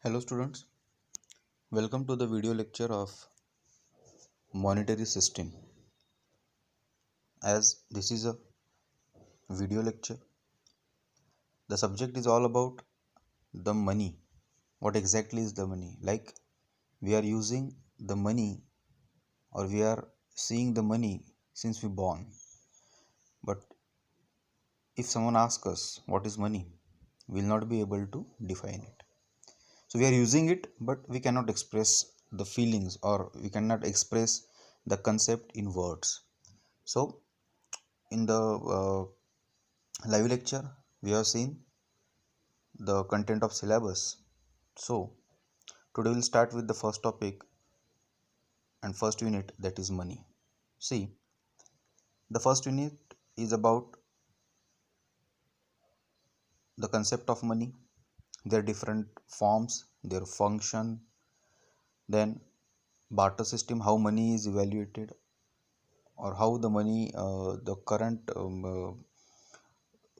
Hello students, welcome to the video lecture of monetary system. As this is a video lecture, the subject is all about the money. What exactly is the money? Like we are using the money or we are seeing the money since we born. But if someone asks us what is money, we will not be able to define it. So we are using it, but we cannot express the feelings or we cannot express the concept in words. So in the live lecture we have seen the content of syllabus. So today we'll start with the first topic and first unit, that is money. See, the first unit is about the concept of money, their different forms, their function, then barter system, how money is evaluated, or how the money the current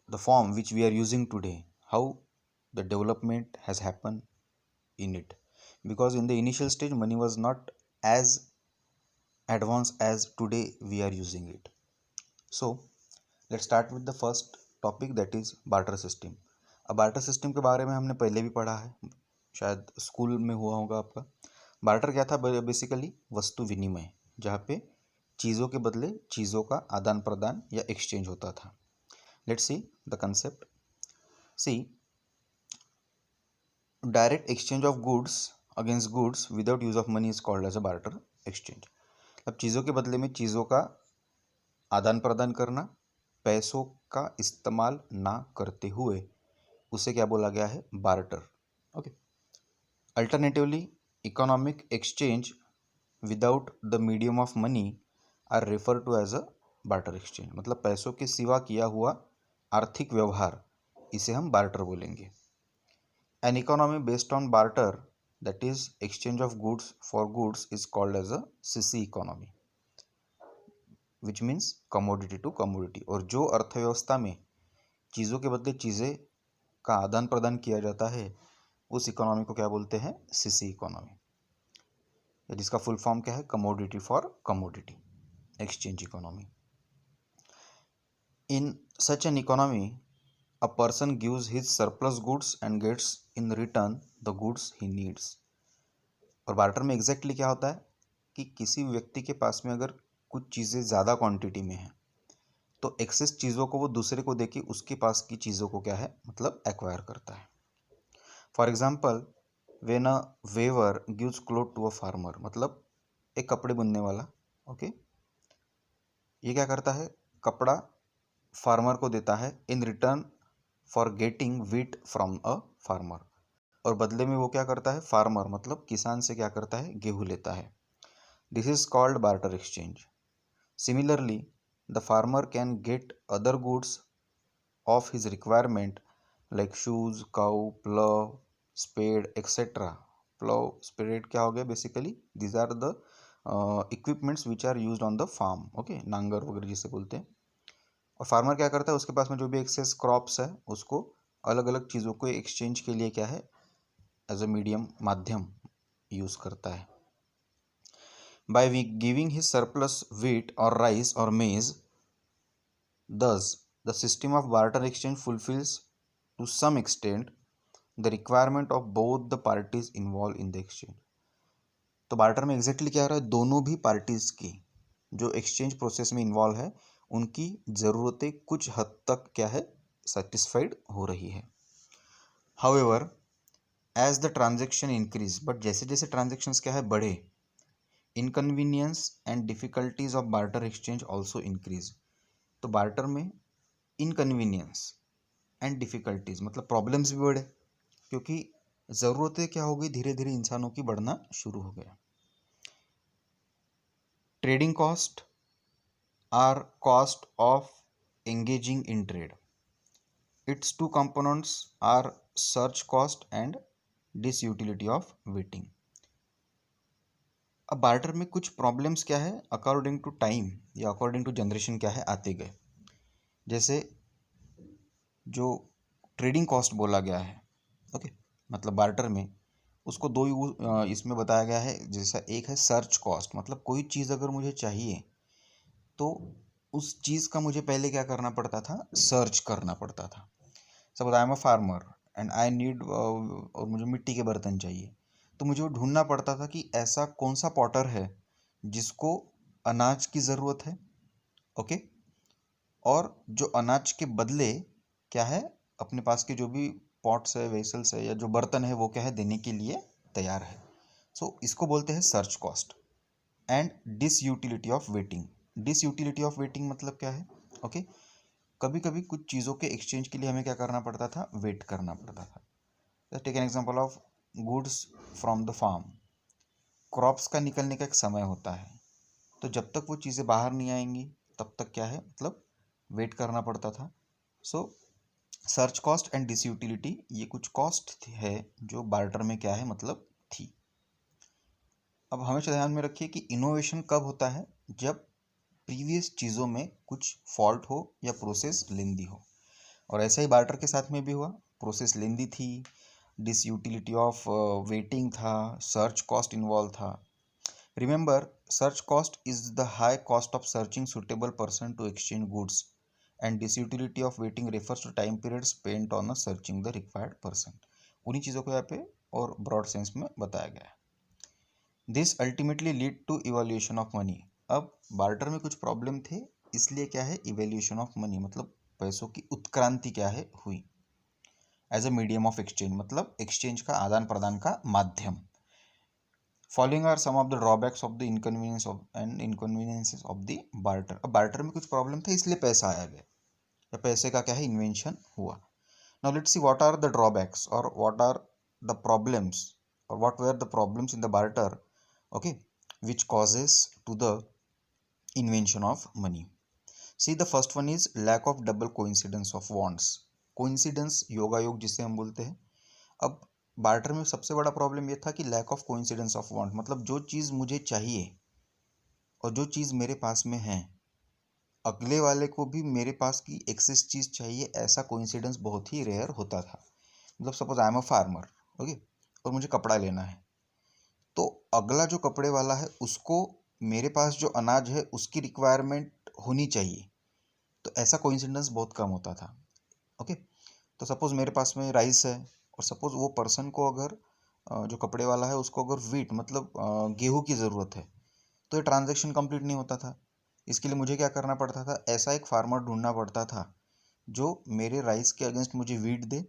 the form which we are using today, how the development has happened in it, because in the initial stage money was not as advanced as today we are using it. So let's start with the first topic, that is barter system. अब barter system के बारे में हमने पहले भी पढ़ा है, शायद स्कूल में हुआ होगा आपका। बार्टर क्या था? बेसिकली वस्तु विनिमय, जहाँ पे चीज़ों के बदले चीज़ों का आदान प्रदान या एक्सचेंज होता था। Let's see the concept. See, direct exchange of goods against goods without use of money is called as a barter exchange. अब चीज़ों के बदले में चीज़ों का आदान प्रदान करना पैसों का इस्तेमाल ना करते हुए, उसे क्या बोला गया है? Barter. Okay. Alternatively economic exchange without the medium of money are refer to as a barter exchange. मतलब पैसों के सिवा किया हुआ आर्थिक व्यवहार, इसे हम बार्टर बोलेंगे। An economy based on barter, that is exchange of goods for goods, is called as a CC economy, which means commodity to commodity. और जो अर्थव्यवस्था में चीज़ों के बदले चीज़ें का आदान प्रदान किया जाता है, उस इकोनॉमी को क्या बोलते हैं? सीसी इकोनॉमी, जिसका फुल फॉर्म क्या है? Commodity for commodity exchange economy. In such an economy a person gives his surplus goods and gets in return the goods he needs. और बार्टर में एग्जैक्टली क्या होता है कि किसी व्यक्ति के पास में अगर कुछ चीज़ें ज़्यादा क्वांटिटी में हैं, तो एक्सेस चीज़ों को वो दूसरे को देके उसके पास की चीज़ों को क्या है? मतलब एक्वायर करता है। For example, when a weaver gives cloth to a farmer, मतलब एक कपड़े बुनने वाला, ओके, ये क्या करता है? कपड़ा फार्मर को देता है in return for getting wheat from a farmer. और बदले में वो क्या करता है? फार्मर मतलब किसान से क्या करता है? गेहूँ लेता है। This is called barter exchange. Similarly the farmer can get other goods of his requirement like shoes, cow, plough, spade etcetera. Plough, spade क्या हो गया? Basically these are the equipments which are used on the farm, okay, नांगर वगैरह जिसे बोलते हैं। और farmer क्या करता है? उसके पास में जो भी एक्सेस क्रॉप्स है, उसको अलग अलग चीज़ों को एक्सचेंज के लिए क्या है? एज अ मीडियम, माध्यम यूज़ करता है। By giving his surplus wheat और राइस और मेज, thus the system of barter exchange fulfills to some extent the requirement of both the parties involved in the exchange। तो बार्टर में exactly क्या हो रहा है? दोनों भी पार्टीज की जो एक्सचेंज प्रोसेस में इन्वॉल्व है, उनकी ज़रूरतें कुछ हद तक क्या है? सेटिस्फाइड हो रही है। However as the transaction increase, but जैसे जैसे ट्रांजेक्शन्स क्या है? बढ़े, inconvenience and difficulties of barter exchange also increase. तो बार्टर में इनकन्वीनियंस एंड डिफ़िकल्टीज़ मतलब प्रॉब्लम्स भी बढ़े, क्योंकि ज़रूरतें क्या हो गई? धीरे धीरे इंसानों की बढ़ना शुरू हो गया। Trading cost are cost of engaging in trade. Its two components are search cost and disutility of waiting. अब बार्टर में कुछ प्रॉब्लम्स क्या है? अकॉर्डिंग टू टाइम या अकॉर्डिंग टू जनरेशन क्या है? आते गए। जैसे जो ट्रेडिंग कॉस्ट बोला गया है, ओके, मतलब बार्टर में उसको दो इसमें बताया गया है। जैसा एक है सर्च कॉस्ट, मतलब कोई चीज़ अगर मुझे चाहिए तो उस चीज़ का मुझे पहले क्या करना पड़ता था, सर्च करना पड़ता था। Suppose I am a farmer and I need, और मुझे मिट्टी के बर्तन चाहिए, तो मुझे वो ढूंढना पड़ता था कि ऐसा कौन सा पॉटर है जिसको अनाज की ज़रूरत है, ओके, और जो अनाज के बदले क्या है, अपने पास के जो भी पॉट्स है, वेसल्स है, या जो बर्तन है वो क्या है, देने के लिए तैयार है। सो इसको बोलते हैं search cost. And disutility of waiting. Disutility of waiting मतलब क्या है, ओके, कभी कभी कुछ चीज़ों के एक्सचेंज के लिए हमें क्या करना पड़ता था, वेट करना पड़ता था। Take an example of goods from the farm. Crops का निकलने का एक समय होता है, तो जब तक वो चीज़ें बाहर नहीं आएंगी तब तक क्या है, मतलब वेट करना पड़ता था। सो सर्च कॉस्ट एंड डिसयूटिलिटी, ये कुछ कॉस्ट है जो बार्टर में क्या है, मतलब थी। अब हमेशा ध्यान में रखिए कि इनोवेशन कब होता है, जब प्रीवियस चीज़ों में कुछ फॉल्ट हो या प्रोसेस लेंदी हो। और ऐसा ही बार्टर के साथ में भी हुआ, प्रोसेस लेंदी थी, डिसयूटिलिटी ऑफ वेटिंग था, सर्च कॉस्ट इन्वॉल्व था। Remember, search cost is the high cost of searching suitable person to exchange goods, and disutility of waiting refers to time period spent on searching the required person। उन्हीं चीज़ों को यहाँ पे और broad sense में बताया गया है। This ultimately lead to evaluation of money. अब बार्टर में कुछ प्रॉब्लम थे, इसलिए क्या है, इवैल्यूएशन ऑफ मनी, मतलब पैसों की उत्क्रांति क्या है, हुई। As a medium of exchange, मतलब एक्सचेंज का आदान प्रदान का माध्यम। Following are some of the drawbacks of the inconveniences of the barter. अब बार्टर में कुछ प्रॉब्लम था, इसलिए पैसा आया गया, या पैसे का क्या है, इन्वेंशन हुआ। Now let's see what are the drawbacks और व्हाट आर द प्रॉब्लम्स, और what were the problems in the barter, okay, which causes to the invention of money। See, the first one is lack of double coincidence of wants। coincidence yoga योग जिसे हम बोलते हैं। अब barter में सबसे बड़ा प्रॉब्लम ये था कि lack of coincidence of want, मतलब जो चीज़ मुझे चाहिए और जो चीज़ मेरे पास में है, अगले वाले को भी मेरे पास की एक्सेस चीज़ चाहिए, ऐसा कोइंसिडेंस बहुत ही रेयर होता था। मतलब suppose I am a farmer, okay, और मुझे कपड़ा लेना है, तो अगला जो कपड़े वाला है उसको मेरे पास जो अनाज है उसकी रिक्वायरमेंट होनी चाहिए, तो ऐसा कोइंसिडेंस बहुत कम होता था, ओके। तो सपोज़ मेरे पास में राइस है, और सपोज़ वो पर्सन को अगर जो कपड़े वाला है उसको अगर वीट, मतलब गेहूं की ज़रूरत है, तो ये ट्रांजैक्शन कंप्लीट नहीं होता था। इसके लिए मुझे क्या करना पड़ता था, ऐसा एक फार्मर ढूंढना पड़ता था जो मेरे राइस के अगेंस्ट मुझे वीट दे,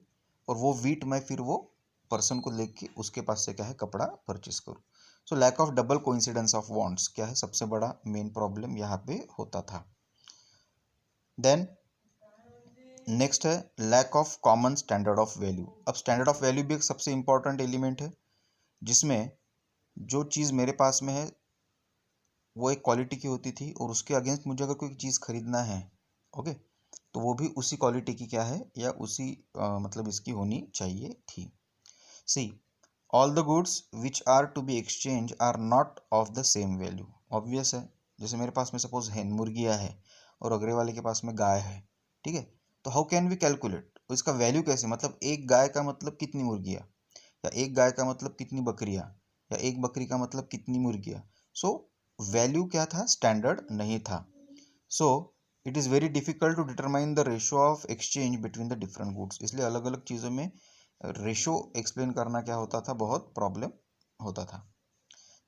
और वो वीट मैं फिर वो पर्सन को लेके उसके पास से क्या है, कपड़ा परचेस करूँ। So lack of double coincidence of wants क्या है, सबसे बड़ा मेन प्रॉब्लम यहाँ पे होता था। देन नेक्स्ट है lack of common standard of value. अब स्टैंडर्ड ऑफ वैल्यू भी एक सबसे इंपॉर्टेंट एलिमेंट है, जिसमें जो चीज़ मेरे पास में है वो एक क्वालिटी की होती थी, और उसके अगेंस्ट मुझे अगर कोई चीज़ खरीदना है, ओके, तो वो भी उसी क्वालिटी की क्या है, या उसी मतलब इसकी होनी चाहिए थी। See, all the goods which are to be exchange are not of the same value. Obvious है, जैसे मेरे पास में सपोज है मुर्गियाँ है और अगले वाले के पास में गाय है, ठीक है, तो हाउ कैन वी कैलकुलेट इसका वैल्यू कैसे, मतलब एक गाय का मतलब कितनी मुर्गियाँ, या एक गाय का मतलब कितनी बकरियाँ, या एक बकरी का मतलब कितनी मुर्गियाँ। सो वैल्यू क्या था, स्टैंडर्ड नहीं था। So it is very difficult to determine the ratio of exchange between the different goods. इसलिए अलग अलग चीज़ों में रेशो एक्सप्लेन करना क्या होता था, बहुत प्रॉब्लम होता था।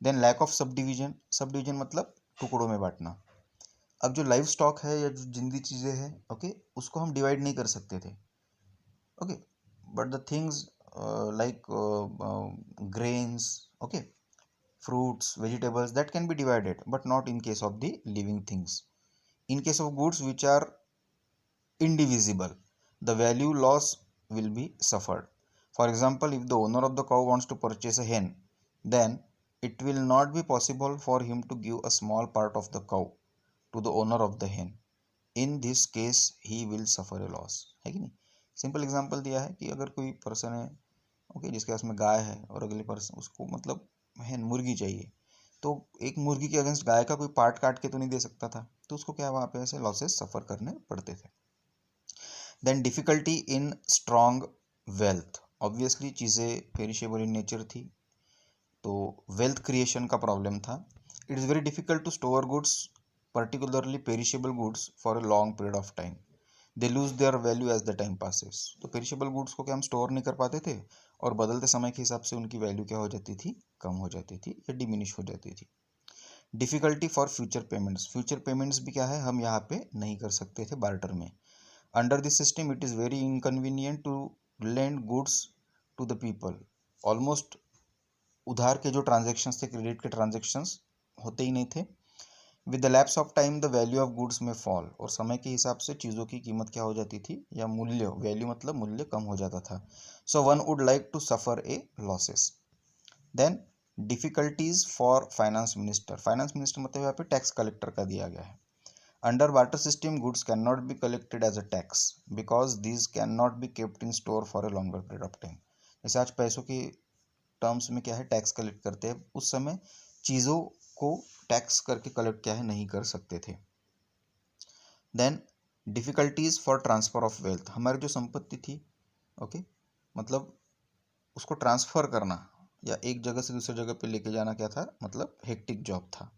Then lack of subdivision. Subdivision मतलब टुकड़ों में बांटना। अब जो लाइव स्टॉक है या जो जिंदी चीज़ें हैं, ओके, उसको हम डिवाइड नहीं कर सकते थे, okay, but the things like grains, okay, fruits, vegetables, that can be divided, but not in case of the living things. In case of goods which are indivisible, the value loss will be suffered. For example, if the owner of the cow wants to purchase a hen, then it will not be possible for him to give a small part of the cow to the owner of the hen. In this case he will suffer a loss। है कि नहीं। Simple example दिया है कि अगर कोई person है, okay, जिसके पास में गाय है, और अगले पर्सन उसको मतलब है मुर्गी चाहिए, तो एक मुर्गी के अगेंस्ट गाय का कोई पार्ट काट के तो नहीं दे सकता था, तो उसको क्या वहाँ पे ऐसे लॉसेस सफ़र करने पड़ते थे। Then difficulty in strong wealth. Obviously चीज़ें पेरिशेबल इन नेचर थी, तो वेल्थ क्रिएशन का प्रॉब्लम था। It is very difficult to store goods, particularly perishable goods, for a long period of time. They lose their value as the time passes. तो perishable goods को क्या हम store नहीं कर पाते थे, और बदलते समय के हिसाब से उनकी वैल्यू क्या हो जाती थी, कम हो जाती थी या डिमिनिश हो जाती थी। Difficulty for future payments, future payments भी क्या है, हम यहाँ पे नहीं कर सकते थे बार्टर में। Under this system it is very inconvenient to lend goods to the people. Almost उधार के जो ट्रांजेक्शन्स थे, क्रेडिट के ट्रांजेक्शन्स होते ही नहीं थे। With the lapse of time the value of goods में फॉल, और समय के हिसाब से चीज़ों की कीमत क्या हो जाती थी, या मूल्य, वैल्यू मतलब मूल्य, कम हो जाता था। So one would like to suffer a losses. Then difficulties for finance minister, finance minister मतलब यहाँ पे टैक्स कलेक्टर का दिया गया है। Under barter system goods can not be collected as a tax because these can not be kept in store for a longer period of time. जैसे आज पैसों की टर्म्स में क्या है, टैक्स कलेक्ट करते हैं, उस समय चीज़ों को टैक्स करके कलेक्ट क्या है, नहीं कर सकते थे। Then difficulties for transfer of wealth, हमारी जो संपत्ति थी, ओके, मतलब उसको ट्रांसफ़र करना या एक जगह से दूसरी जगह पे लेके जाना क्या था, मतलब हेक्टिक जॉब था।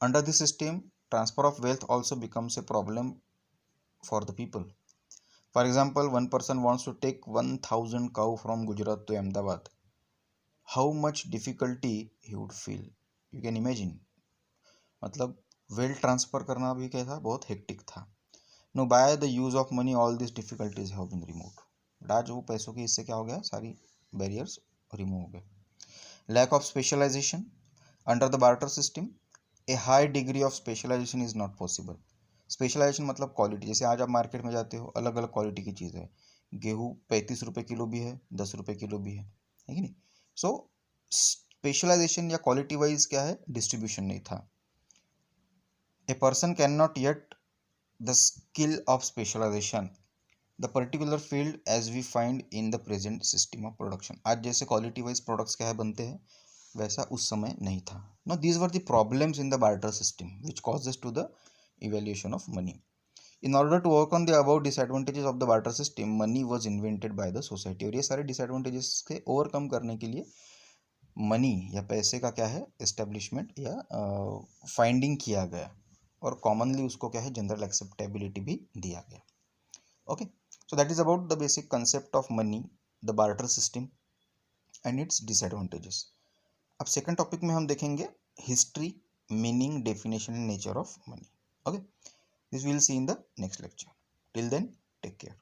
Under this system transfer of wealth also becomes a problem for the people. For example, one person wants to take 1000 cow from Gujarat to Ahmedabad, how much difficulty he would feel, you can imagine. मतलब wealth transfer करना भी क्या था, बहुत hectic था। No by the use of money all this difficulties have been removed. आज वो पैसों की इससे क्या हो गया, सारी बैरियर्स रिमूव हो गए। Lack of specialisation under the barter system, a high degree of specialisation is not possible. Specialisation मतलब क्वालिटी, जैसे आज आप मार्केट में जाते हो, अलग अलग क्वालिटी की चीज़ है, गेहूँ 35 रुपये किलो भी है, 10 रुपये किलो भी है कि नहीं। सो स्पेशलाइजेशन या क्वालिटी वाइज क्या है, डिस्ट्रीब्यूशन नहीं था। A person can not yet the skill of specialisation the particular field as we find in the present system of production. आज जैसे क्वालिटी वाइज प्रोडक्ट्स क्या है बनते हैं, वैसा उस समय नहीं था। No these were the problems in the barter system which causes to the evaluation of money. In order to work on the about disadvantages of the barter system, money was invented by the society. और ये सारे disadvantages के overcome करने के लिए money या पैसे का क्या है, एस्टेब्लिशमेंट या फाइंडिंग किया गया, और कॉमनली उसको क्या है, जनरल एक्सेप्टेबिलिटी भी दिया गया। Okay, so that is about the basic concept of money, the barter system and its disadvantages. अब सेकंड टॉपिक में हम देखेंगे history, meaning, definition and nature of money. Okay, this will see in the next lecture. Till then take care.